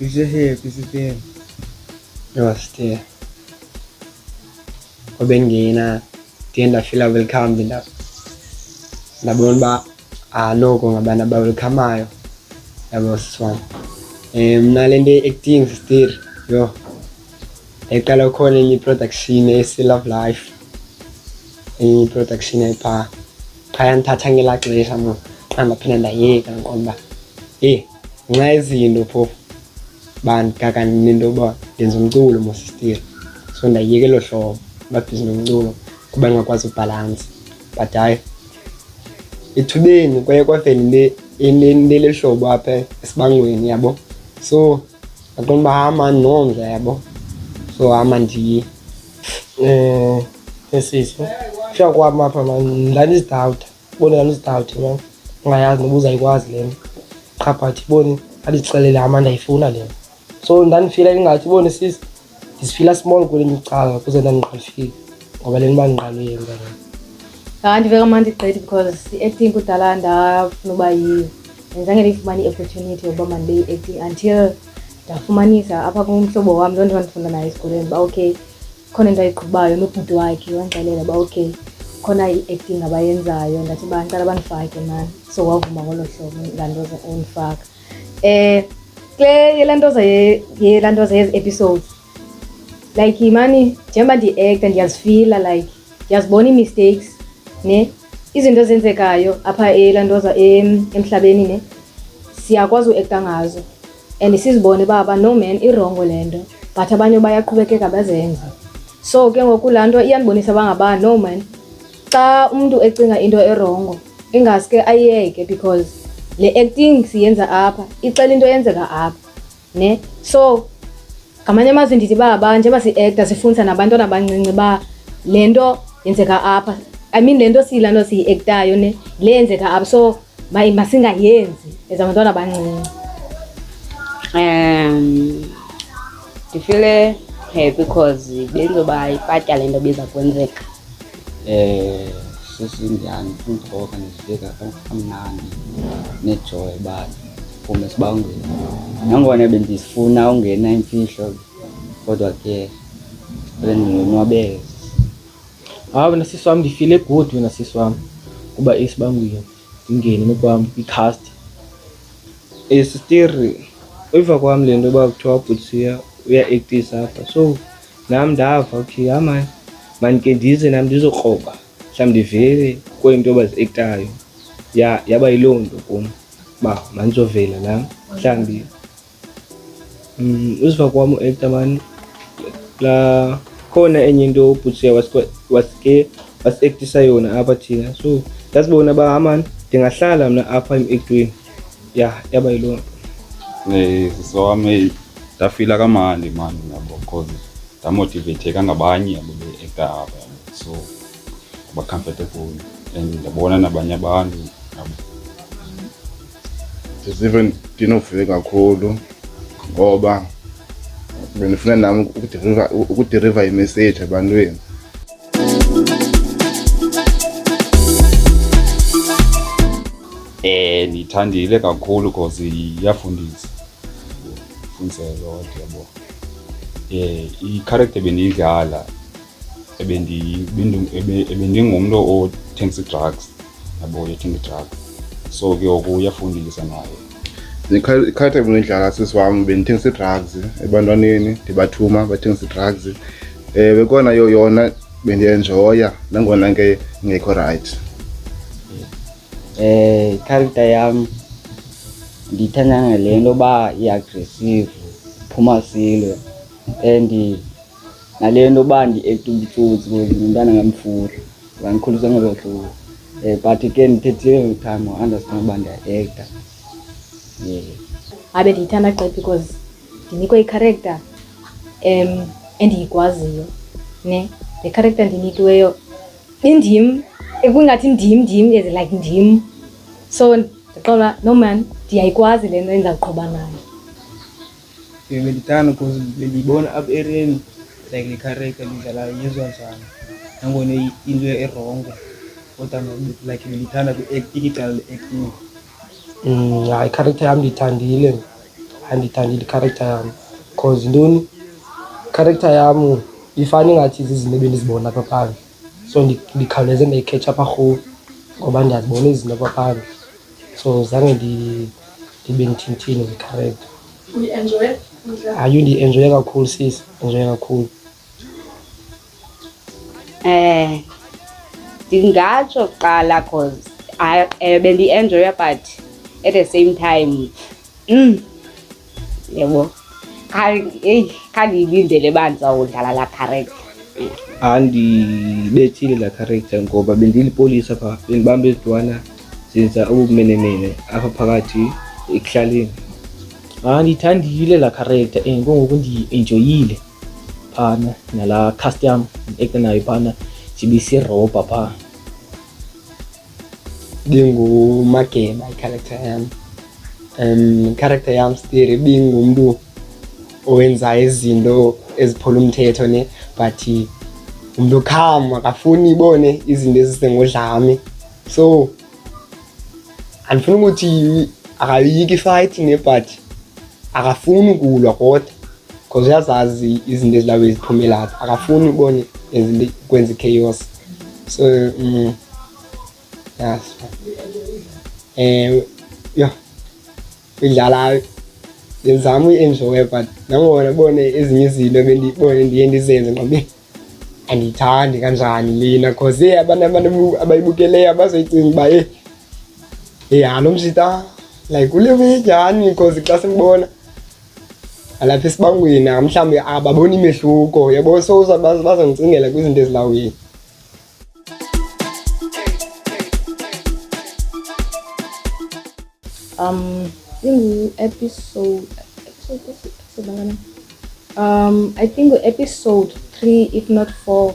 Pisithe. Yoste. Obengena tienda fila welcome la. Nabona ba noko ngabana ba welcome ayo. Yabo swan. Mnalende acting sister yo. Ekala khona ni production e Love Life. Production epa. Phaya nthatha ngelagxesha mo. Angaphina ndayeka ngiqomba. Nxa izinto phofu bankaka nento ba yenza umculo mo sister. So ndayeke lo hlobo babhizi nomculo kuba ngakwazi ubalance. But hayi ithubeni kwaye kwavela into le hlobo apha esibangweni yabo. So aqonda bahama nomdla yabo. So hama ndiye esisi fika kwami apha man ndani izidoubt bona ndani izidoubt man ungayazi noba uzayikwazi lento qha but iboni alixelele hama ndayifuna lento. So ndanifila ingathi iboni sisi ndisifila small kule micala kuze ndandiqalifika ngoba le nto bandiqale yenza lento. Ndiveka mandi gqithi because i-acting kudala ndafuna uba yiyo. Ndizange ndiyifumane i-opportunity yokuba mandibe yi-acting until ndafumanisa apha kumhlobo wam loo nto ndifunda nayo esikolweni uba okay khona into ayiqhubayo nobhuti wakhe wandixelela uba okay khona i-acting abayenzayo. Ndathi uba ndicela bandifake mani. So wavuma ngolo hlobo ndantoza undifaka. Kule yelantoza yezi episodes like imani njengoba ndi-acta ndiyazifila like ndiyazibona ii-mistakes ne izinto ezenzekayo apha elantoza emhlabeni ne siyakwazi uacta ngazo and sizibone baba no man irongo lento but abanye bayaqhubekeka bazenze. So ke ngoku laa nto iyandibonisa bangaba no man xa umuntu ecinga into erongo ingaske ayeke because le acting siyenza apha ixela into yenzeka apha ne. So ngamanye amazwi ndithi baba njengoba si-acta sifundisa nabantwana abancinci ba le nto yenzeka apha. I mean le nto siyilanto siyi-actayo ne le yenzeka apha so masingayenzi as abantwana abancinci. Ndifile happy because benzoba ipatya le nto biza kwenzeka. Sisi ndiyani ukuroka ndizibeka kamnandi nejoy ba phume sibangweni. Nangona bendisifuna ungena imfihlo kodwa ke bendinonwabele. Wena sisi wami ndifile good wena sisi wami kuba esibangweni ndingene nokwam i-cast. Sister uyiva kwami lento ba kuthiwa ubhutsiya uya-actisa apha. So nami ndava okay amani manike ndize nami ndizokroba mhlawumbi ndivele kwento bazi-actayo yaba yiloo nto kum ba mandizovela nami mhlawumbi uziva kwami u-acta mani la khona enye into ubhutsiya wasi-actisa yona apha thina. So ndasibona ba amani ndingahlala mna apha em-actweni yaba yiloo nto. Sisi wami ndafila kamandi mani yabo because ndamotivetheka ngabanye yabo be-acta apha. So ba-comfortable and ndabona nabanye abantu yabo. Ndisive ndinovile kakhulu ngoba bendifuna nami ukuderiva imessage ebantwini. Ndiyithandile kakhulu because iyafundisa. Fundisa lot yabo. I-character bendiyidlala ebendingumntu othengisa drugs yabo yethenga drugs. So ke ngoku uyafundisa naye. I-character bendiyidlala sisi wami bendithengisa drugs ebantwaneni ndibathuma bathengisa drugs. Bekona yona bendiyenjoya nangona ke ngekho right. Character yami ndiyithanda ngale nto ba i-aggressive phuma silwe and nale nto ba ndi-acta ubutsotsi ngumntana ngamfura ngikhuliswa ngelo hlobo. But ke ndithethile ngethanga understand uba ndiya-acta. Abe ndiyithanda gqithi because ndinikwe i-character endiyikwaziyo ne. Le character ndinikiweyo indim ekungathi ndim as like ndim. So ndiqola no man ndiyayikwazi le nto endizakuqhuba nayo. Bendithanda because bendiyibona apha ereni like le character lidlalayo yezwa njani nangona into erongo kodwa like bendiyithanda kwi-acting icala le-acting. Hayi i-character yami ndiyithandile andiyithandile i-character yam because ntoni i-character yam ifana ingathi zizinto ebendizibona apha phandle, so ndikhawuleze ndayikhetha apha rhowu ngoba ndiyazibona izinto apha phandle, so zange ndibe ndithini nge-character. Hayi, ndienjoye kakhulu sis, enjoye kakhulu. Ndingatsho kuqala cause bendi-enjoya but at the same time yabo khandiyilindele uba ndizawudlala laa character. Andibethile laa character ngoba bendilipolisa phaa, bendibamba ezidwana zenza ubumenemene apha phakathi ekuhlaleni. Ndiyithandile laa character and kungoku ndiyi-enjoyile phana nalaa cast yam ndiekta nayo phana ndibisirobha phaa. Bingumageba i-character yam. I-character yam still bingumntu owenza izinto eziphula umthetho ne, but umntu calm, akafuni ibone izinto ezisengodlame. So andifuni ukuthi akayiki ifight ne, but akafuni ukulwa kodwa because uyazazi izinto ezilawe ziphumelayo, akafuni ubone izinto kwenza i-chaos. So yes, idlala ndizama uyi-enjoya but nangona bone ezinye izinto bendibone ndiye ndizenze ngoba andiyithandi kanjani lena because abantu abayibukeleyo abazoyicinga uba halo mshita like ulive njani, because xa simbona alapha esibangweni mhlawumbi ababoni imehluko yabo, so bazongicingela kwizinto ezilawini. I think episode 3 if not 4,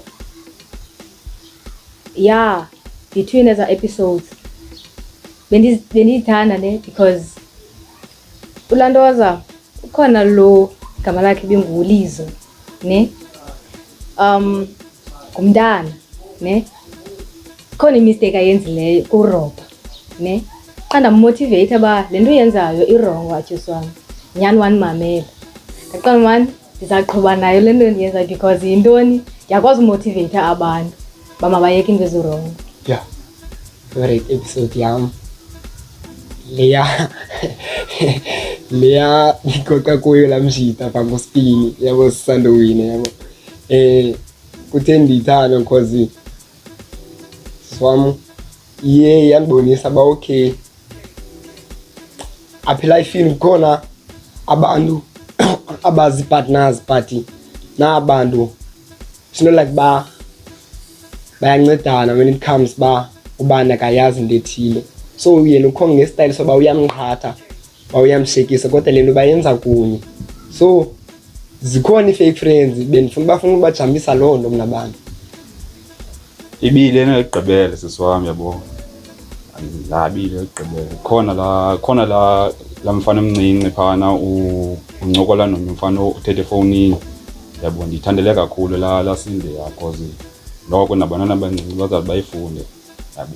yeah, between as episodes bendiyithanda ne, because ulantoza ukhona lo gama lakhe binguLizo ne, ngumntana ne, khona imistake ayenzileyo kurobha ne, xa ndammotivate uba le nto uyenzayo irongo atyusi wam, nyhani wandimamela ndaqala mani ndizaqhuba nayo le nto ndiyenzayo because yintoni, ndiyakwazi umotiveyitha abantu uba mabayeke into ezirongo. Yeah, favorite episode yam leya ndikoqa kuyo laa mshita phaa ngospini yabo sisandowina yabo. Kuthe ndiyithanda because swam iye yandibonisa uba okay apha elifini kukhona abantu abazi-partners but nabantu it's not like bayancedana when it comes ubani akayazi into ethile, so yena ukhona ngesitayile soba uyamqhatha uba uyamshekisa kodwa le nto bayenza kunye. So zikhona ii-fake friends bafuna ubajambisa loo nto mna bantu. Ibile enegqibele sisi wam yabo, labile egqibele. Khona la mfana omncinci phana uncokola nomnye umfana uthethe efowunini yabo, ndiyithandele kakhulu la sinde ya because loko nabantwana abancinci bazabe bayifunde yabo.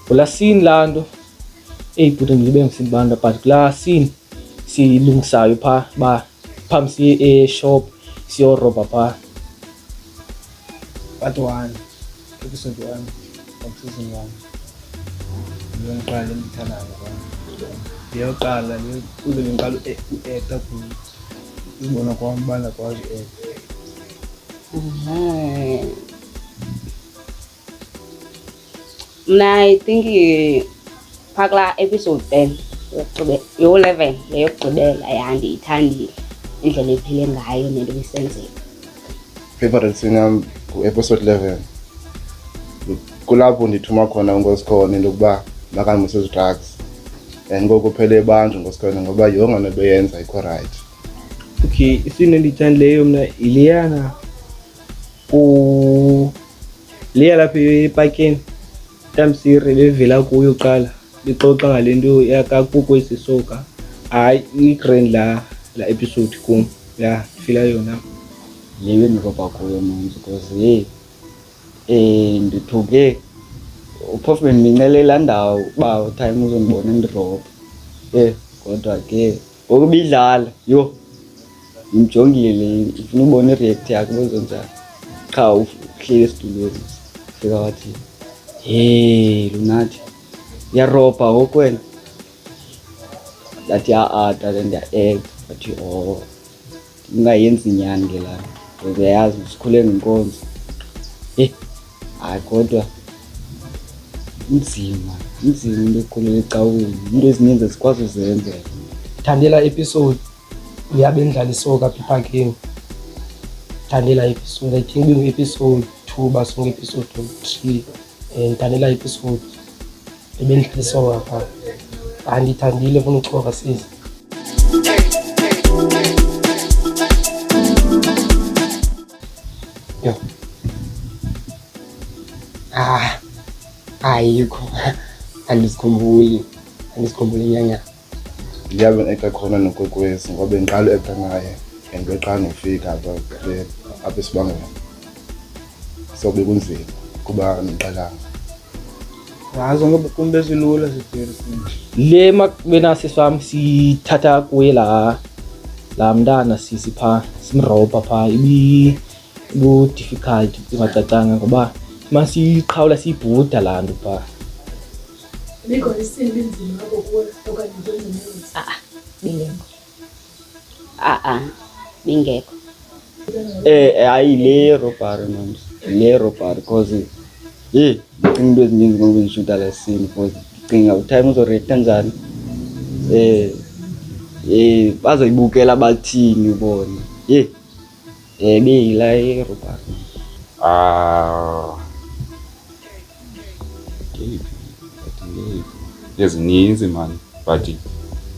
Kulaa scene laa nto bhuti ndilibe ngisibanda, but kulaa scene siyilungisayo phaa uba phambi siye eshop siyorobha phaa. Part 1 episode 1 of season 1 ndiyoqala endiyithandayo ndiyoqala kuze ngiqala u-acta kunye ubona kwam uba ndakwazi u-acta. Mna I think phaa kulaa episode 10 yo-11 yeyokugqibela yandiyithandile indlela ephile ngayo nento ebisenzeka. Favorite scene yam ku-episode 11 kulapho ndithuma khona uNkosikhona into yokuba makandimuse ezi-drugs and ngoku phele ebanjwa uNkosikhona ngoba yonke nto beyenza ikho rayithi. Okay, iscene endiyithandileyo mna yileyana leya lapha epakeni uTamsiri bevela kuyo qala bexoxa ngale nto yakakukwesi soka. Hayi, i-grand la episode kum ya ndifila yona leyo ndirobha kuyo manzi because ndithuke uphofu bendiminqelela ndawo uba time uzondibona ndirobha kodwa ke ngokubidlala yho ngimjongile ufuna ubona i-react yakhe bezonjani qha uhleli esitulweni fika wathi hey Lunathi uyarobha ngokwena ndathi tata ndiya-act wathi ndingayenzi nyani ke laa nto uyayazi sikhule ngenkonzo hayi kodwa inzima into ekhulela ecaweni into ezininzi zikwazi uzenza. Thandela episode uyabe ndidlala isoka apha epakini. Thandela episode I think bingu-episode 2 basonge episode 3 ndithandela episode ebendidlala isoka phaa. Andithandile funa uxoka sisi. Yo. Ayikho. Andisikhumbuli nyanya. Ndiyabe ngi-acta khona noKwekwezi ngoba bendiqala u-acta naye and beqala nofika apha esibangweni. So bekunzima kuba ngiqalanga. Zonke kumbe zilula le makubena sisi wami sithatha kuye la mntana sisipha simrobha phaa ibu-difficult ingacacanga ngoba masiyiqhawula siyibhuda laa nto phaa. Bingekho. Hayi le robbery mams le robbery cause ndicinga into ezininzi ngoku ndishuta la scene cause ndicinga utime uzoreacta njani bazoyibukela bathini ubone beyila irobbery. Ezininzi mani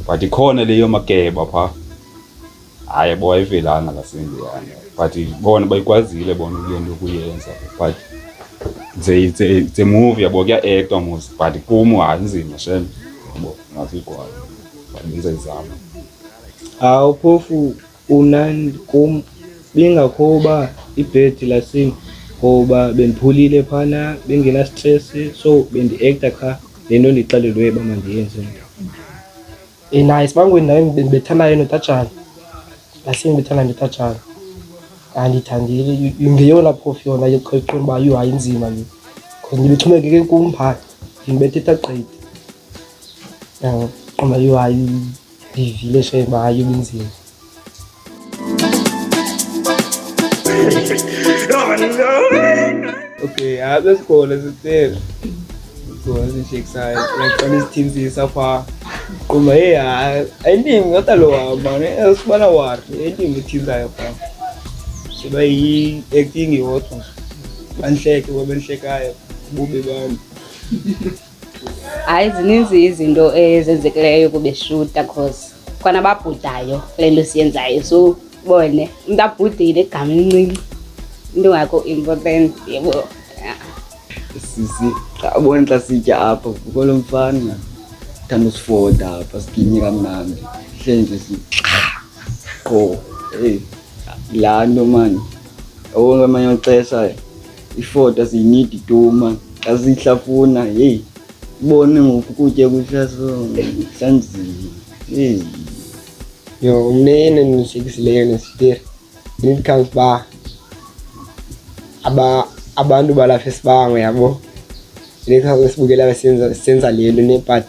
but ikhona leyo makeba phaa hayi bo ayivelanga lasendiyana but bona bayikwazile bona kule nto kuyenza but it's a movie yabo kuya-actwa mos but kum hayi nzima shem yabo ngasikwazi but benza izama. Phofu unandi kum bingakho uba ibhedi lasini ngoba bendiphulile phana bengena-stress so bendi-acta qha le nto ndixelelwe uba mandiyenze. Naye esibangweni naye bendibethanayo noTatshana. Lasini bethana noTatshana. Andithandile ngeyona phofu yona yoqhaqhona uba yho hayi inzima le because ndibexhomekeke kum phaa ndibethetha gqithi. Qomba yho hayi ndivile shem uba hayi ibinzima. Okay, besikhona sitele khona sishekisayile like isithimzisa phaa qoma ayindimi ngata lo hamba esibana wari ayindimi ethizayo phaa siba yi-acting yodwa banihleke benihlekayo bube bantu. Hayi zininzi izinto ezenzekileyo kubeshuta cause khona ababhudayo kule nto siyenzayo so bone umntu abhudile egama elincinci into ngakho important yebo. Sisi xa ubona xa sitya apha kolo mfana thanda usifoda apha siginye kamnandi hle nje qho laa nto mani wonke amanye amaxesha ifoda siyinidi tu mani xa siyihlafuna heyi ibone ngoku ukutya kuhlanzima Yo mnene ndishekisileyo nesiteri when it comes uba abantu balapha esibango yabo nexa sibukela senza le nto but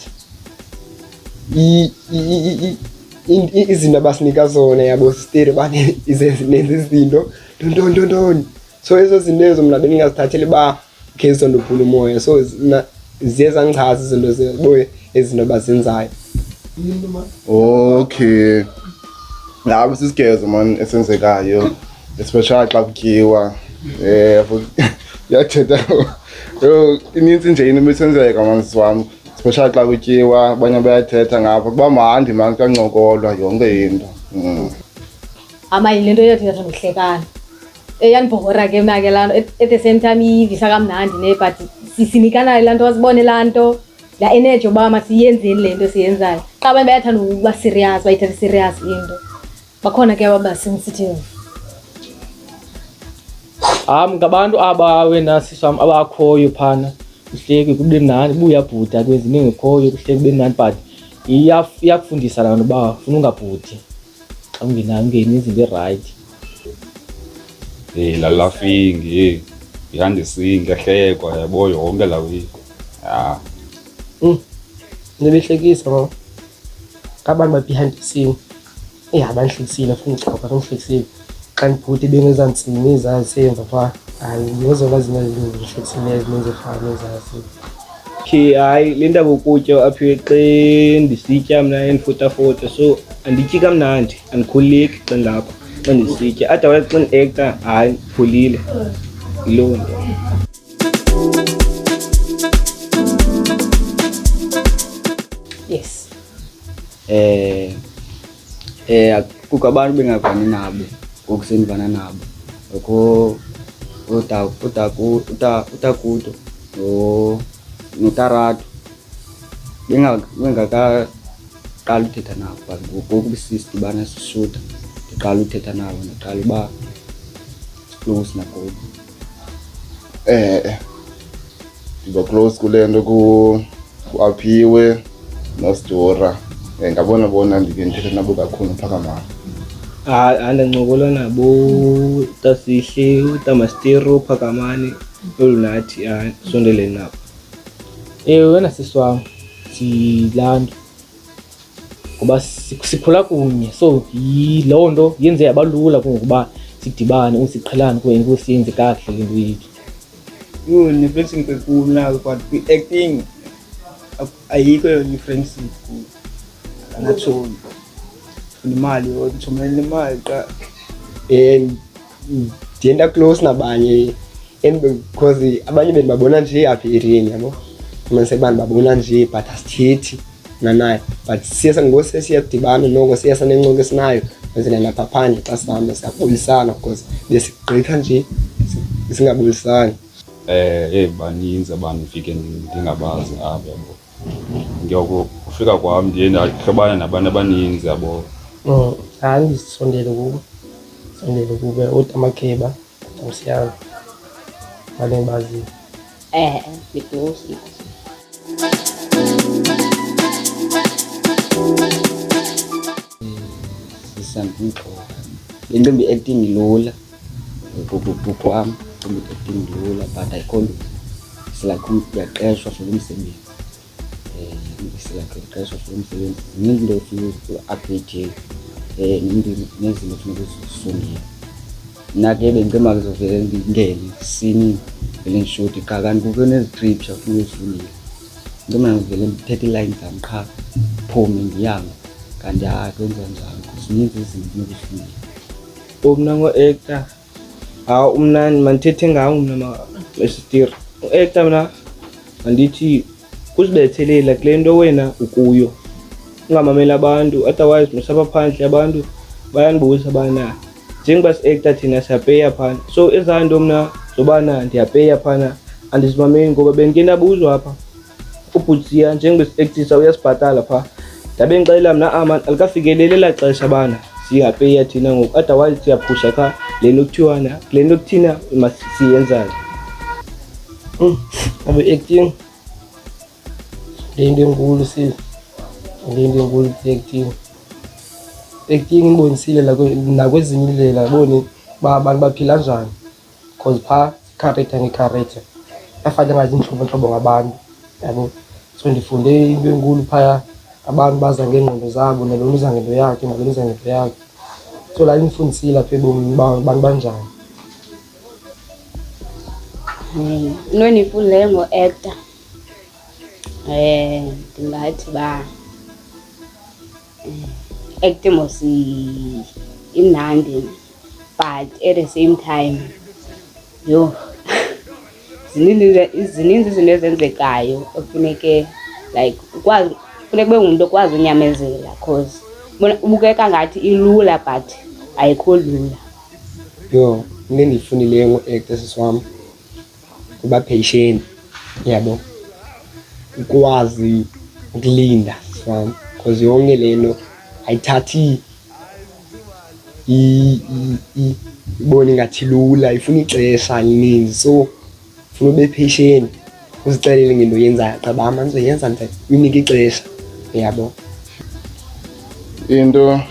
izinto abasinika zona yabo siteri bane nenza izinto ntontoni so ezo zinto ezo mna bendingazithatheli uba okay zondophula umoya so ziye zandichaza izinto ziboye ezinto bazenzayo. Okay. Labo sisigezo man esenzekayo especially xa kutyiwa yathetha inintsi nje into ebisenzeka manzi wami especially xa kutyiwa abanye bayathetha ngapha kuba mandi man kancokolwa yonke into. Amayi le nto yothi ndihlekana yandibhora ke mna ke laa nto at the same time ivisa kamnandi ne but sinikana laa nto sibone laa nto laa energy uba masiyenzeni le nto siyenzayo xa abantu bayathanda uba serious bayithatha serious into bakhona ke ababa-sensitive. Ngabantu aba wena sisi wam abakhoyo phana kuhleki kube mnandi uba uyabhuda kwenza into engekhoyo kuhleki kube mnandi but iyakufundisa laa nto uba funa ungabhudi xa ungeni izinto erayithi. La laughing, behind the scene, kuyahlekwa yabo yonke la week. Ya. Nibehlekisa ngoba abantu ba-behind the scene bandihlekisile, afuna uchaza bandihlekisile xa ndibhuti bengezantsini ezazisemva phaa. Hayi ngezona zinto ezindihlekisileyo ezininzi efana nezazi. Okay, hayi le ndaba ukutya apha xa ndisitya mna endifotafota, so andityi kamnandi, andikhululeki xa ndilapha xa ndisitya. Otherwise xa ndi-acta hayi ndipholile, yiloo nto. Yes. kukho abantu bengavani nabo ngoku sendivana nabo, ngoko utakuto notaratu bengakaqali uthetha nabo, but ngoku sidibana sishuta ndiqala uthetha nabo, ndiqala uba close nakubo. Ndiba close kule nto kuaphiwe nosidora. Ngabona bona ndike ndithetha nabo kakhulu Phakamani. Andancokola nabo uTasihle, uTamastero, Phakamani, olunathi sondeleni nabo. Wena sisi wam silaa nto ngoba sikhula kunye, so yiloo nto yenze yaba lula kungokuba sidibane usiqhelane kunye siyenze kakuhle le nto yethu. Yho, ni-friendship enkulu nayo, but kwi-acting ayikho yona i-friendship kuyo. Angatholi funa imali yodwa, ndithumela imali qha. Ndiye ndaclose nabanye because abanye bendibabona nje apha erini, yabo fumaniseke uba ndibabona nje but asithethi nanaye, but siyadibana noko siya sanencoko esinayo enzele napha phandle xa sihamba siyabulisana because besigqitha nje singabulisani. Baninzi abantu ndifike ndingabazi apha yabo. Ngiyokufika kwam ndiye ndahlobana nabantu abaninzi yabo. Ndisondele kubo uTamakheba, uSiyalo, bale ndibaziyo. Ngiclose nazo. Sisandixoka le nto mbi-acting ilula, kwam acting lula, but ayikho lula. Like uyaqeshwa for lo msebenzi, uqeshwa for lo msebenzi. Zininzi into ofuna uku-update nezinto ofuna ukuzifundela. Mna ke bendicema kuzovele ndingene sini vele ndishuthi qha, kanti kukho nezitripsha ofuna uzifundela. Into mna ndivele ndithethe iilayini zam qha phume ndihambe, kanti kwenziwa njalo. Zininzi izinto nokuzifundela. Mna ngo-actor mna mandithethe ngawo mna masistiri. U-actor mna mandithi kuzibethelela kule nto wena ukuyo, ungamameli abantu, otherwise nosapha phandle abantu bayandibuza bana njengoba si-actor thina siyapeya phana, so ezaa nto mna zobana ndiyapeya phana andizimameli ngoba bendike ndabuzwa apha ubhutsiya njengoba si-actisa uyasibhatala phaa. Ndabe ndixelela mna amani alikafikeleli elaa xesha bana singapeya thina ngoku, otherwise siyaphusha qha le nto kuthiwana le nto kuthina siyenzayo. Acting le nto enkulu sis, le nto enkulu kwi-acting. Acting ibonisile nakwezinye iindlela, boni uba abantu baphila njani because phaa ikharacter ngekharacter afane ngazi iintlobo ngabantu, yabo. So ndifunde into enkulu phaya, abantu baza ngeengqondo zabo, nalona uza ngento yakhe, nalona uza ngento yakhe. So laa indifundisile apha ebomini uba abantu banjani. Into endiyifundileyo ngo-actor ndingathi uba acting mos imnandi, but at the same time yho zininzi izinto ezenzekayo ekufuneke like ukwazi, funeka ube ngumntu okwazi unyamezela because ubukeka ngathi ilula but ayikho lula. Yho, into endiyifundileyo ngo-actor sisi wam kuba patient, yabo, ukwazi ukulinda sisi wam because yonke le nto ayithathi ibone ngathi lula, ifuna ixesha elininzi. So funa ube patient, uzixelele ngento oyenzayo qha uba manje uyenza nje, uyinike ixesha, yabo. into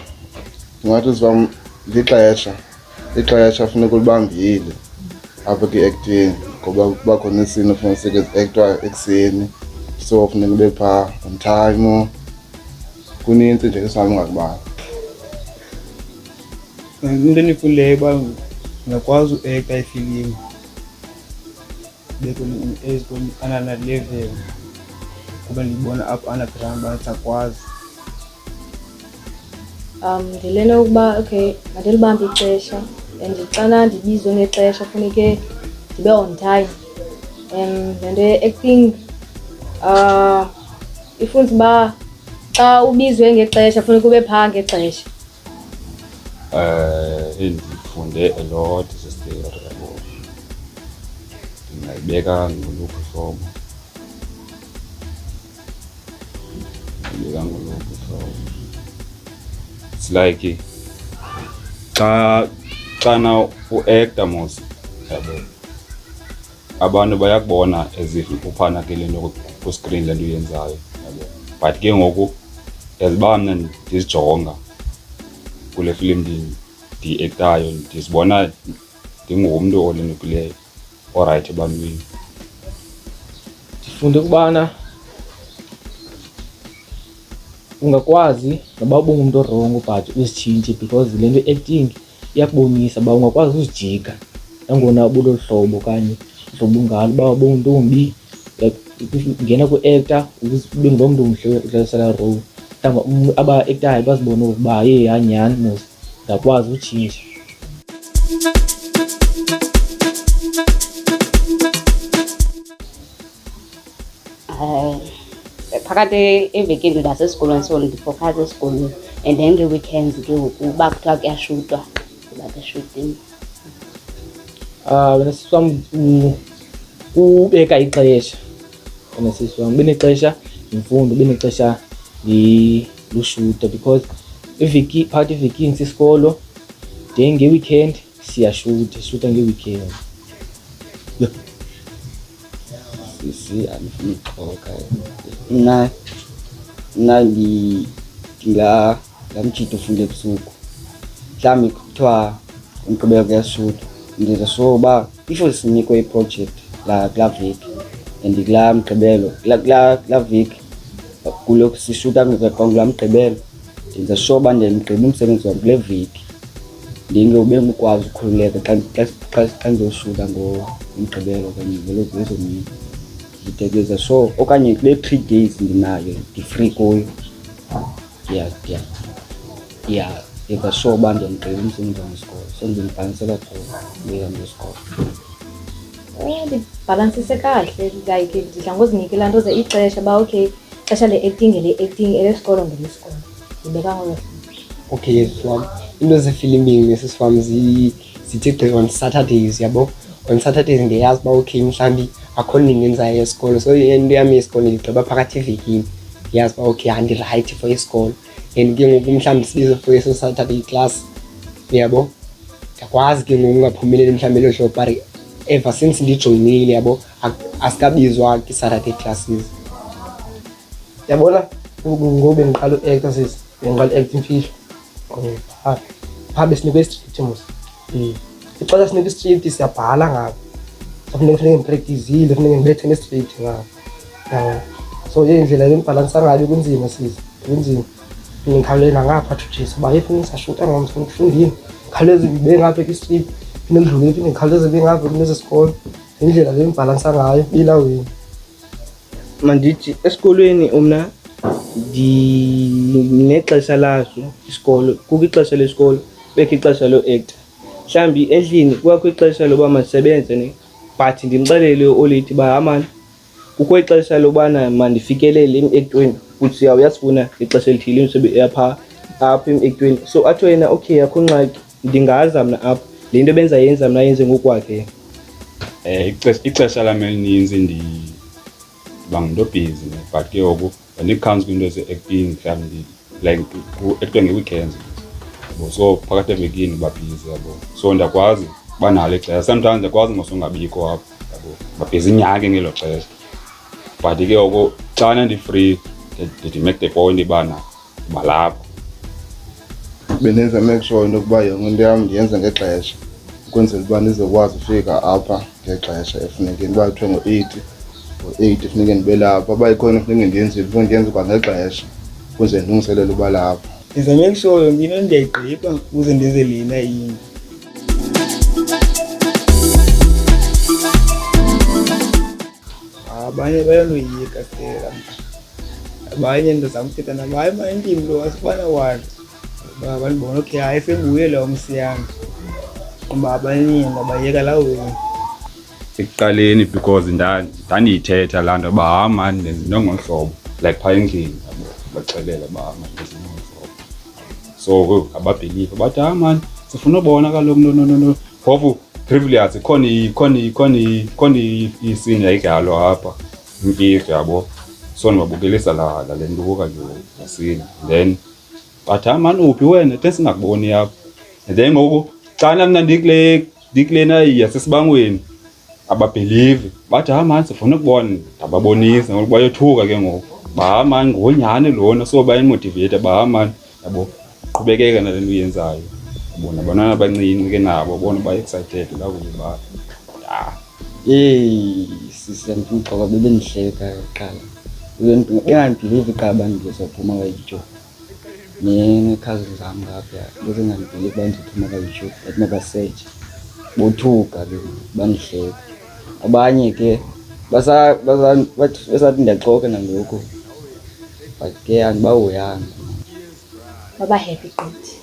ngathi sivam ixesha funeka ulibambile apha kwi-acting ngoba kuba khona isini funeka sike-actwa ekuseni, so funeka ube phaa on time. Kunintsi nje esihamba ngakubala. Into endifundileyo uba ngingakwazi uekta ifilimu ana level kuba ndibona apho underground bangasakwazi. Ndilena ukuba okay mandilibambe ixesha and xana ndibizwe ngexesha funeke ndibe on time. Lento ye-acting ifundisa uba xa ubizwe ngexesha funeka ube phaa ngexesha. Ndifunde a lot sister yabo. Ndingayibeka ngoluphi uhlobo. It's like xana uacta mos yabo, abantu bayakubona as if uphana ke lento ku screen lento uyenzayo yabo, but ke ngoku eziba mna ndizijonga kule film ndi-actayo ndizibona ndingumntu olenukileyo orayithi ebantwini. Ndifunde ukubana ungakwazi noba ubungumntu orongo but uzitshintshe because le nto acting iyakubonisa uba ungakwazi uzijika nangona ubulolu hlobo okanye uhlobo ungalo uba ubungumntu ombi, like ungena kwi-actor ube ngulo mntu omhle udlalisela role. Mhlawumbi aba-actayo bazibone ukuba hanyani mos ngakwazi utshintsha. Phakathi evekini ndasesikolweni so ndifokhasa esikolweni and then ngee-weekends ke ngoku uba kuthiwa kuyashutwa kuba ke-shooting. Wena sisi wam ubeka ixesha, wena sisi wam ube nexesha yimfundo, ube nexesha lushuta because phakathi evekini sisikolo then nge-weekend sishuta nge-weekend. Sisi andifuna uxoka mna ndingamjida ufunde ebusuku, mhlawumbi kuthiwa umgqibelo kuyashutha ndiza so uba if sinikwe iproject kulaa veki and kulaa mgqibelo kulaa veki kuloko sishuta kwangulaa mgqibelo ndenza sure uba ndiyamgqiba umsebenzi wam kule veki ndingeube ngikwazi ukhululeka xa ndizoshuta ngomgqibelo okanye ngezomini. Nditegeza so okanye kule 3 days ndinayo ndi-free kuyo ndenza sure uba ndiyamgqiba umsebenzi wam wesikolo, so ndibhalansela kuyo ngesikolo. Ndibhalansise kahle like ndidla ngozinika laa nto ze ixesha uba okay ixesha le-acting ngele-acting, elesikolo ngelesikolo ndibeka ngolo. Okay swam, into ze-filming sisi wam zithi gqi on Saturdays yabo. On Saturdays ndiyazi uba okay mhlawumbi akho nto ndingenzayo esikolo, so into yam yesikolo ndigqiba phakathi evekini ndiyazi uba okay andirayithi for isikolo. And ke ngoku mhlawumbi sibize for eso Saturday class yabo, ndiyakwazi ke ngoku ungaphumeleli mhlawumbi elo hlobo but ever since ndijoyinile yabo asikabizwa kwi-Saturday classes. Yabona ngoku bendiqala uacta sisi, bendiqala uacta imfihlo phaa besinikwe istript mos. Ixesha sinikwe istript siyabhala ngabo, funeka ndipractizile, funeka ndibethe nestript ngabo. So indlela yembhalansa ngayo kunzima sisi, kunzima. Ngikhawulela ngapha thujisa uba if ngisashuta ngomso ngifundile khawuleze ndibe ngapha kwi-strip phinde ndidlule phinde ndikhawuleze ndibe ngapha kulesi sikolo. Indlela le mbhalansa ngayo ilaweni. Mandithi esikolweni mna ndinexesha laso isikolo, kukho ixesha lesikolo bekho ixesha loacta. Mhlawumbi endlini kwakho ixesha loba masisebenze but ndimxelele olithi uba amani kukho ixesha lobana mandifikelele em-actweni kuthi uyasifuna ixesha elithile imsebenzi apha em-actweni. So athi wena okay akho ngxaki ndingaza mna apha le nto benzayenza mna yenze ngokwakhe. Ixesha lam elininzi ndiba ngumntu obhizi but ke ngoku andikhanzi kwiinto ze-acting mhlawumbi like ku-actwa ngee-weekends yabo, so phakathi evekini babhizi yabo, so ndiyakwazi uba nalo ixesha. Sometimes ndiyakwazi ngosungabikho apho yabo, babhizi inyake ngelo xesha but ke ngoku xana ndi-free ndithi make the point ubana balapho bendenza make sure into yokuba yonke into yam ndiyenze ngexesha ukwenzela uba ndizokwazi ufika apha ngexesha efuneke uba kuthiwe ngo-8 ngo-8 funeke ndibe lapha uba ikhona funeke ndiyenzile funeke ndiyenze kwangexesha ukuze ndilungiselele uba lapha. Ndiza make sure yonke into ndiyayigqiba ukuze ndenze lena into. Abanye bayaloyika sela, abanye ndizama uthetha nabo, hayi ma intim lo asifana wani uba bandibona okay hayi senguye lo msiyami kuba abaningi abayeka lawo wena. Ekuqaleni because ndandiyithetha laa nto uba hayi mani ndenza into ngolu hlobo like phaa endlini yabo baxelela uba mani ndenza into ngolu hlobo. So ababheliva bathi hayi mani sifuna ubona kaloku no phofu privilege khona isini yayigalo apha imfihlo yabo so ndibabukelisa le ntuka ke isini then bathi hayi mani uphi wena te singakuboni apha and then ngoku xana mna ndikulena yasesibangweni ababhelivi bathi hayi mani sifuna ukubona ndababonisa ngoku bayothuka ke ngoku ba mani ngonyane lona so bayimotivate ba mani yabo qhubekeka nale nto uyenzayo bona abantwana abancinci ke nabo bona ba-excited lakuba sisiyamgxoka bebendihleka kuqala bengandibhilivi xa abantu bezophuma kayityhu nekhazi zam ngapha bezengandibhilivi uba ndizophuma kayityhu but mabasetshe bothuka ke bandihleka. Abanye ke besathi ndiyaxoka nangoku but ke andibahoyanga. Baba happy gqithi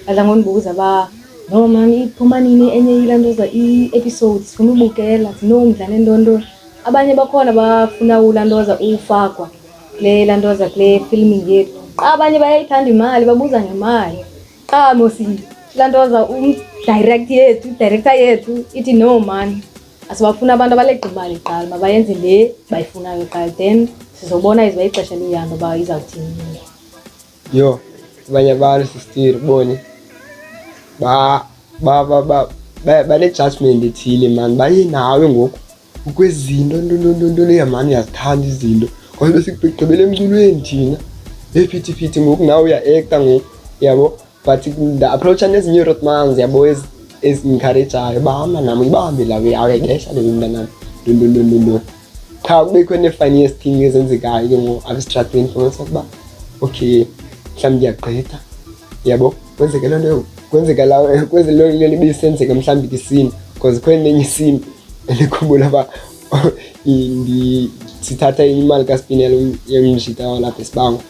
adla ngondibuza ba no mani iphuma nini enye ilantoza i-episode sifuna ubukela sinomdla nendonto. Abanye bakhona bafuna ulantoza ufakwa kule lantoza kule filming yethu. Abanye bayayithanda imali babuza ngemali. Mosi lantoza director yethu ithi no man asibafuna abantu abaleqa imali qala mabayenze le bayifunayo qala then sizobona iziba ixesha liyahamba ba izawuthini. Yo abanye abantu sister boni bane-judgment ethile mani baye nawe ngoku ukwezinto nto yamani uyazithanda izinto kwaye besigqibele emculweni thina ephithipithi ngoku nawe uya-acta ngoku yabo but nda-approacha nezinye i-rotmans yabo ezi-encourageayo bahamba nam ibahambe lawe awuyayidesha le mntanam nto qha kubekho nee-funniest thing ezenzekayo ke ngoku apha esitratweni fumanisa ukuba okay mhlawumbi ndiyagqitha yabo kwenzeke loo nto kwenzeka lawo kwenze loo nto ibisenzeka mhlawumbi kisini because khona enye isini elikhumbula uba sithatha imali kaSpinelo yomshita walapha esibango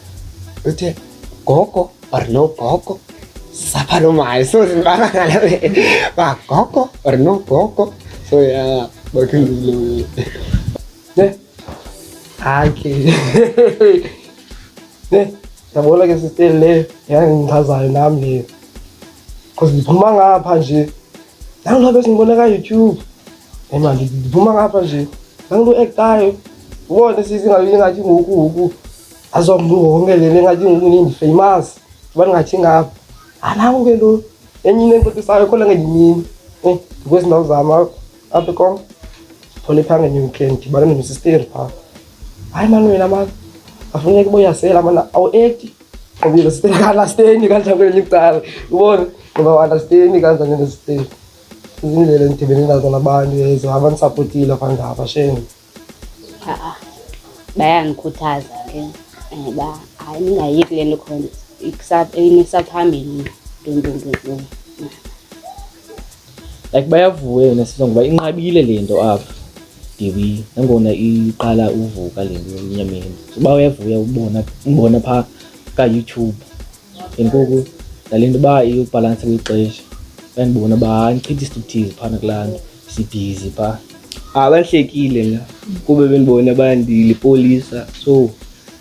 uthe gogo or no gogo sapha nomayi so zindibala ngalawe ba gogo or no gogo so ya bakhindile okay yabona ke sister le yangichazayo nami le because ndiphuma ngapha nje nangilobe singibone ka-YouTube manje ndiphuma ngapha nje nangilo-actayo ubone sizingabi ngathi ngoku azomntu lele ngathi ngoku ndi-famous uba ndingathi ngapha nangu ke lo enye into encotisayo khona ngendimini ndikwezindawo zama apha ekonke thole phaa ngenyukeni ndibane nomsisteri phaa hayi mani wena mani afuneka uba uyasela mana awu-acti ngoba sisteri ka-understandi kanjani kwelinye icala ubone ngoba u-understandi kanjani nesisteri izindlela endidibene nazo nabantu ezo abanisapotile apha ngapha sheni. Bayandikhuthaza ke ba hayi ningayiki le nto khona inisaphambili nto. Like bayavuka yona sizwa ngoba inqabile le nto apha Dewi nangona iqala uvuka le nto enyameni so bayavuya ubona phaa ka-YouTube ngoku nale nto ba iyobhalansa kwixesha bandibona bandichitha isithukuthezi phana kulaa nto sibhizi phaa bahlekile la kuba bendibona bandilipolisa so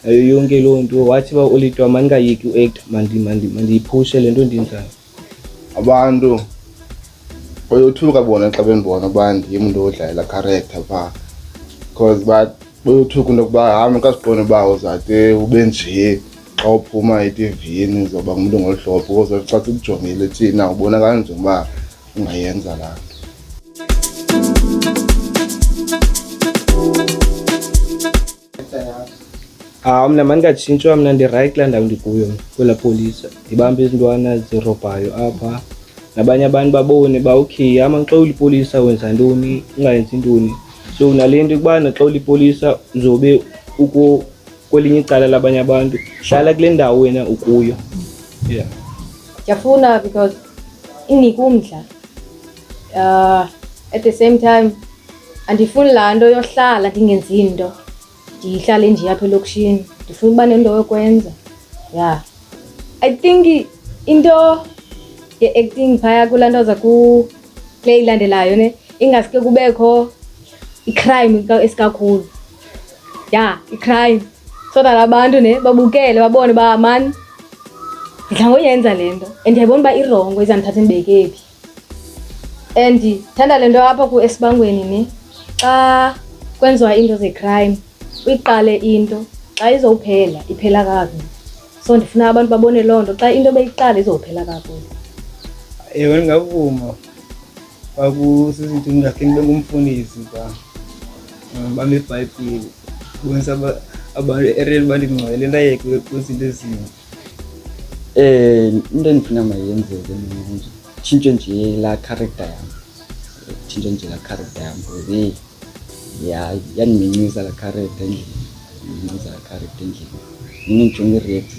yonke loo nto wathi ba olitwa mandingayeki u-acta mandiyiphushe le nto ndiyenzayo. Abantu bayothuka bona xa bendibona uba ndim umntu odlalela character phaa because bayothuka into yokuba hayi kasibone uba uzade ube nje xa uphuma etivini uzoba ngumntu ngolu hlobo ukuze xa sikujongile thina ubonakala njengoba ungayenza laa nto. Mna mandingatshintshwa mna ndi-right kulaa ndawo ndikuyo kwela polisa, ndibambe izintwana zirobhayo apha nabanye abantu babone uba okay xa ulipolisa wenza ntoni ungayenzi ntoni. So nale nto ukubana xa ulipolisa uzobe kwelinye icala labanye abantu, hlala kule ndawo wena ukuyo. Yeah. Ndiyafuna because inika umdla. At the same time andifuni laa nto yohlala ndingenzi nto, ndihlale nje apha elokishini, ndifuna uba nento yokwenza. Yeah, I think into ye-acting phaya kulaa nto za kule ilandelayo ne ingaske kubekho i-crime esikakhulu. Yeah, i-crime so that abantu ne babukele babone uba mani ndidla ngoyenza le nto and ndiyayibona uba irongo izandithatha indibeke phi. And ndithanda le nto apha esibangweni ne xa kwenziwa into ze-crime uyiqale into xa izowuphela iphela kakubi. So ndifuna abantu babone loo nto xa into beyiqala izowuphela kakubi. Ewe ndingavuma kwakusizinto ndingakhe ndibe ngumfundisi bam iBhayibhile bonisa abantu ereli bandingcwele ndayeke kwizinto ezinye. Into endifuna mayenzeke nje tshintshe nje laa character yam, tshintshe nje laa character yam because yandimincisa laa character endlini, indincisa laa character endlini. Ndinenjonga ii-reacts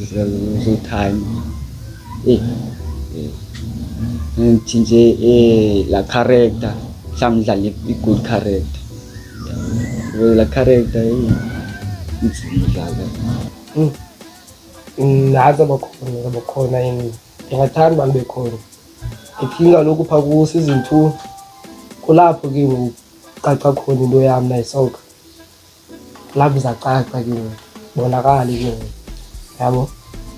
zotime nditshintshe laa character, mhlawumbi ndidlale i-good character. Laa character inzima udlala. Nazi abakhona ndingathanda uba ndibe khona. Ithi kaloku phaa ku-season 2 kulapho ke ngoku caca khona into yam nayisoka. Kulapho izacaca ke ngoku, bonakale ke ngoku, yabo.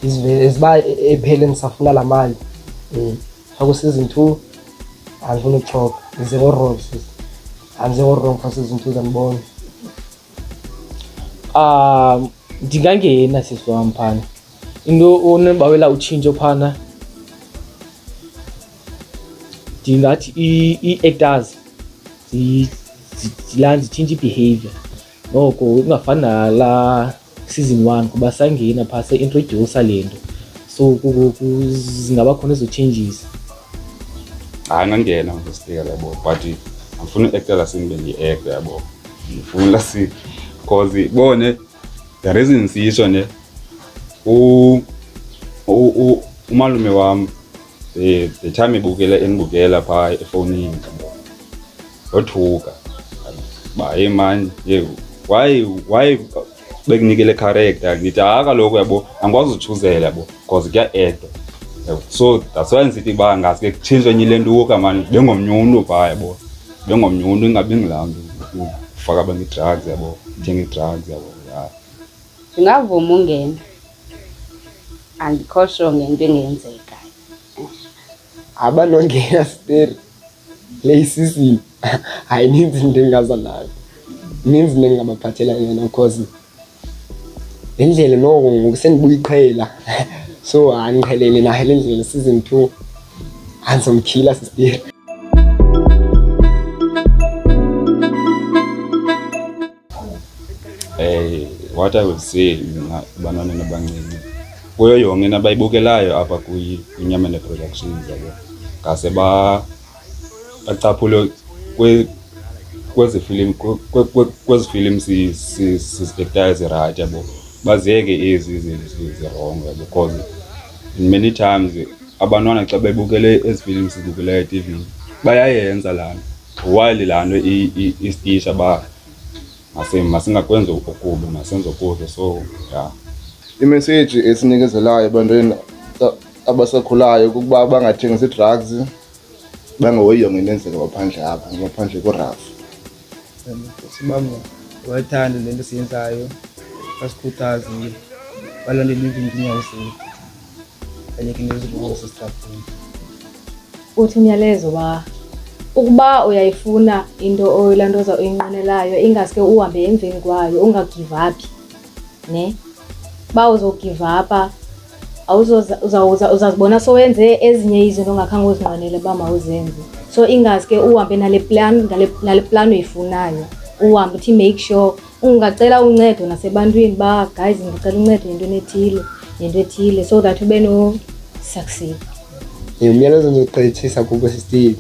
Iziba ephele ndisafuna laa mali. Phaa ku-season 2 andifuna ukuchopha, ndize ngo-wrong sis. Andize ngo-wrong phaa season 2 zandibona. Ndingangena sisi wam phana. Into onobawela utshintsho phana ndingathi ii-actors zitshintshe i-behavior. Noko kungafani nalaa season 1 kuba sangena phaa se-introducer le nto, so zingaba khona ezo changes. Angangena ngosifika yabo but andifuna uaktela sindibe ndi-actor yabo, ndifuna because bone the reason sisho ne umalume wam the time endibukela phaa efowunini othuka ba man why bekunikele character. Ndithi kaloku yabo angikwazi uthuzela yabo because kuya-actor. So that's why ndisithi uba ngaske kutshintshwe nye le ntuka mani bengomnyundu phaa yabo, bengomnyundu ingabi ngilaa nto ufaka abantu i-drugs yabo, uthenga i-drugs yabo. Ya ndingavuma ungena, andikho sure ngento engenzeka. Abanongena steri le season ayininzi into engaza nayo, ininzi into engingabaphathela yona because le ndlela noko ngoku sendibuyiqhela. So andiqhelene nayo le ndlela season 2 andizomkhila sisteri. What I would say bantwana abancinci kuyo yonke into abayibukelayo apha kwiNyamene Productions yabo ngase bacaphule kwezi film sizipektayo zirayithi yabo, baziyeke ezi zirongo yabo because many times abantwana xa bebukele ezi film sizibukelayo eTV bayayenza laa nto, while laa nto istisha uba masingakwenzi okubi masenze okuhle. So yeah, imessage esinikezelayo ebantwini abasakhulayo kukuba bangathengisi drugs, bangahoyi yonke into enzeka ngaphandle apha, ngaphandle korafu. Sibam wathanda le nto siyenzayo, basikhuthaze balandele izinto inyawo zethu, ayeke into ezirongo sesitrafini. Uthi umyalezo ukuba uyayifuna into oyilantoza oyinqwenelayo ingaske uhambe emveni kwayo, ungagive up ne. Ba uzogive up uzazibona sowenze ezinye izinto ongakhange uzinqwenele uba mawuzenze. So ingaske uhambe nale plan uyifunayo, uhambe uthi make sure ungacela uncedo nasebantwini ba guys ngicela uncedo ngento ethile so that ube no succeed. Umyalezo ngicela kubo sister.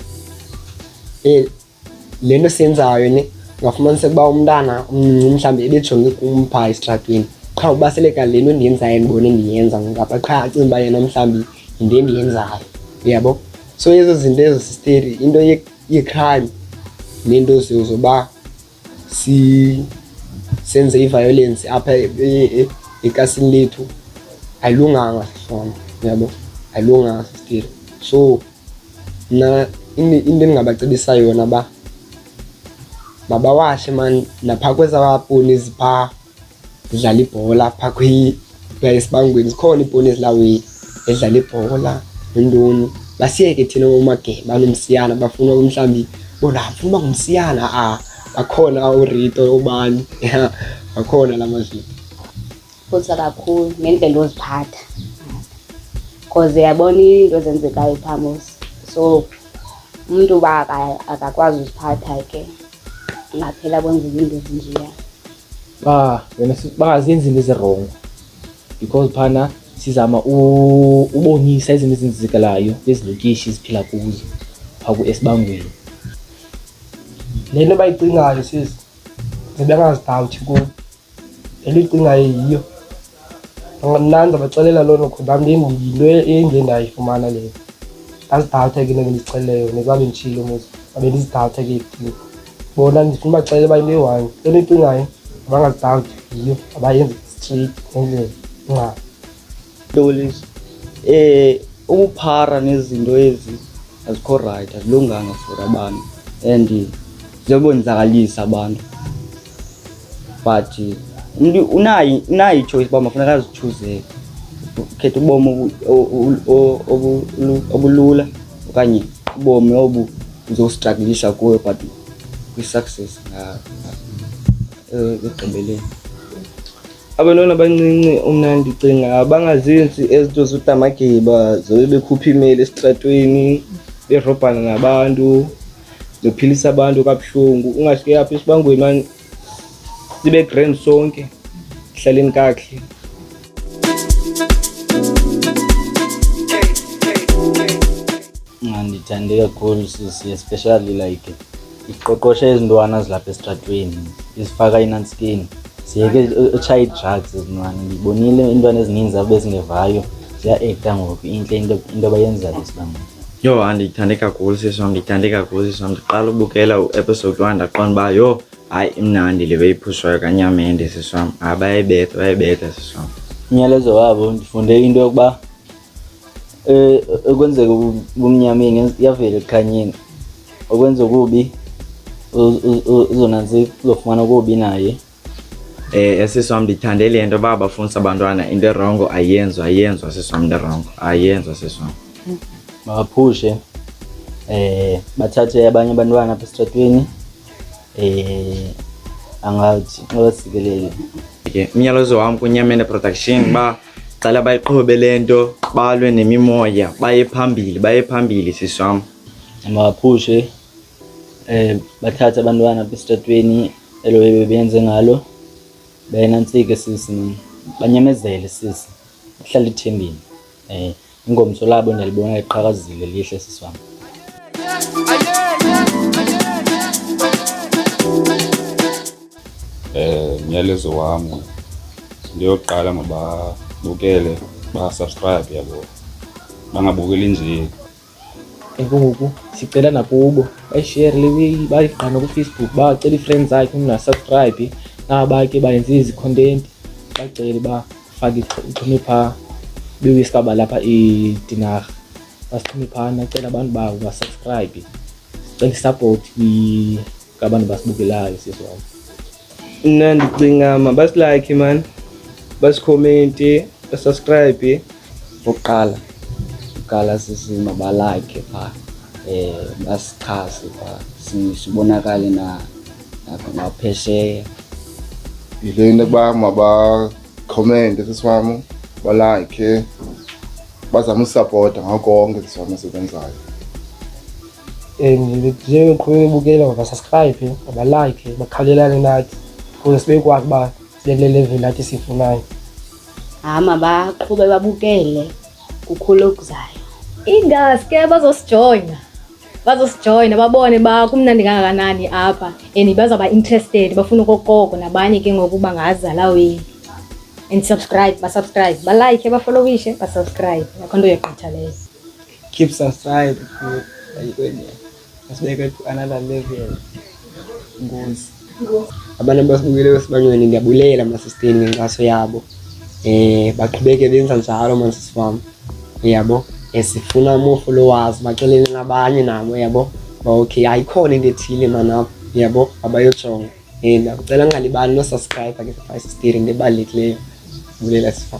Lento senzayo ne ngafumanisa kuba umntana mhlawumbe ebejonge kumpha esitratweni qha ubaseleka lento ndiyenzayo ndibone ndiyenza ngapha qha acinga uba yena mhlawumbi yinto endiyenzayo yabo. So ezo zinto ezo sister into ye-crime nento zoba senze i-violence apha ekasini lethu ayilunganga sifana yabo, ayilunganga sister. So na into endingabacebisa yona ba mabawashe man napha kwezabaponi ezipha zidlala ibhola pha esibangweni zikhona iiponi ezilawe edlala ibhola nentoni. Basiyeke thina omageba banomsiyana bafuna mhlawumbi bona afuna uba ngumsiyana bakhona uRito ubani bakhona la mazinto. Futhi kakhulu ngendlela oziphatha because yabona into zenzekayo phamos, so umuntu ba akakwazi uziphatha ke ngaphela kwenza into ezinjiya wena bangazenzi into ezi-wrong because phana sizama ubonisa izinto ezenzekalayo lezilokishi ziphila kuzo phaa esibangweni. Le nto bayicingayo sisi zibengazidawuthi kubo, le nto icingayo yiyo. Nanza baxelela loo nto khoda yinto engendayifumana leyo. Ndazidawutha ke into endizixeleyo nezabe nditshilo mos abe ndizidawutha ke bona ndifuna ubaxelela uba into eyi-one le nto icingayo abangazidawuthi yiyo abayenzi straight ngendlela inqaba. Dolisi ubuphara nezinto ezi azikho right, azilunganga for abantu and ziyobonzakalisa abantu, but umuntu unayo ichoice uba mafuneka azichuzele ukhetha ubomi obulula okanye ubomi obu uzostruglisha kuyo but kwi-success ekugqibeleni. Abantwana abancinci mna ndicinga bangazenzi ezinto zotamageba zobe bekhupha imali esitratweni berobhana nabantu zophilisa abantu kabuhlungu. Ungafike apha esibangweni mani sibe grand sonke hlaleni kakuhle. Ndithande kakhulu sisi, especially like iqoqosha ezintwana zilapha esitratweni izifaka inanskini ziyeke utshaya ii-drugs ezintwana. Ndibonile iintwana ezininzi abe zingevayo ziya-ekta ngoku intle into abayenzayo esibangweni. Yho, andiyithande kakhulu sisi wam, ndiyithande kakhulu sisi wam. Ndiqala ubukela u-episode 1 ndaqonda uba yho hayi imnandi le beyiphushwayo kaNyamende sisi wam. Bayayibetha sisi wam. Umyalezo wabo ndifunde into yokuba okwenzeka ubumnyameni iyavela ekukhanyeni, okwenza kubi uzonantsika uzofumana kubi naye. Sisi wam ndithande le nto uba bafundisa abantwana into erongo ayenzwa sisi wam, into erongo ayenzwa sisi wam. Mabaphushe bathathe abanye abantwana apha esitratweni angathi babasikelele. Umyalezo wam kuNyamende Production uba cala bayiqhube le nto, balwe nemimoya, baye phambili sisi wam. Mabaphushe bathathe abantwana apha esitratweni elo bebenze ngalo bayenantsike sisi, banyamezele sisi, bahlale ithembini. Ingomso labo ndiyalibona liqhakazile lihle sisi wam. Umyalezo wam into yokuqala mababukele basubscribe yabo, bangabukeli nje. Ngoku sicela nakubo bayishare le bayigqana kuFacebook, bacela ii-friends zakhe umntu asubscribe naba ke bayenza izi-content bacele bafake ixhume phaa bewisikaba lapha eDinarha basixhume phaa. Nacela abantu babo basubscribe, sicela i-support kabantu basibukelayo sisi wam. Mna ndicinga mabasilike man, basikhomente, basubscribe. Uqala sisi mabalike phaa basixhase phaa sibonakale naphesheya. Yile nto yokuba mabakhomente sisi wam, balike, bazame usapota ngako konke sisi wam esikwenzayo. Njengeqhubeka bebukela mabasubscribe, mabalike, bakhawulelane nathi ukuze sibekwazi uba sibe kule level athi sifunayo. Mabaqhube babukele kukhulu okuzayo. Ingasi ke bazosijoyina babone ba kumnandi kangakanani apha and bazawuba interested bafuna ukokoko nabanye ke ngokuba ngazala wenu. And subscribe, ba-like, ba-followishe, ba-subscribe. Akho nto yogqitha leyo. Keep subscribe asibeke to another level. Ngozi. Abantu abasibukele Sibanyoni ndiyabulela masistini ngenkxaso yabo. Baqhubeke benza njalo masisi wam. Yabo. Sifuna more followers, baxelele nabanye nabo yabo. Okay, ayikhona into ethile manapha. Yabo, abayojonga. Ndicela ngalibali no subscribe ke Sisitiri into ebalulekileyo. Bulela sifa.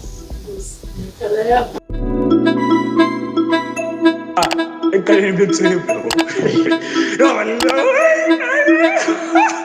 I can't even tell you.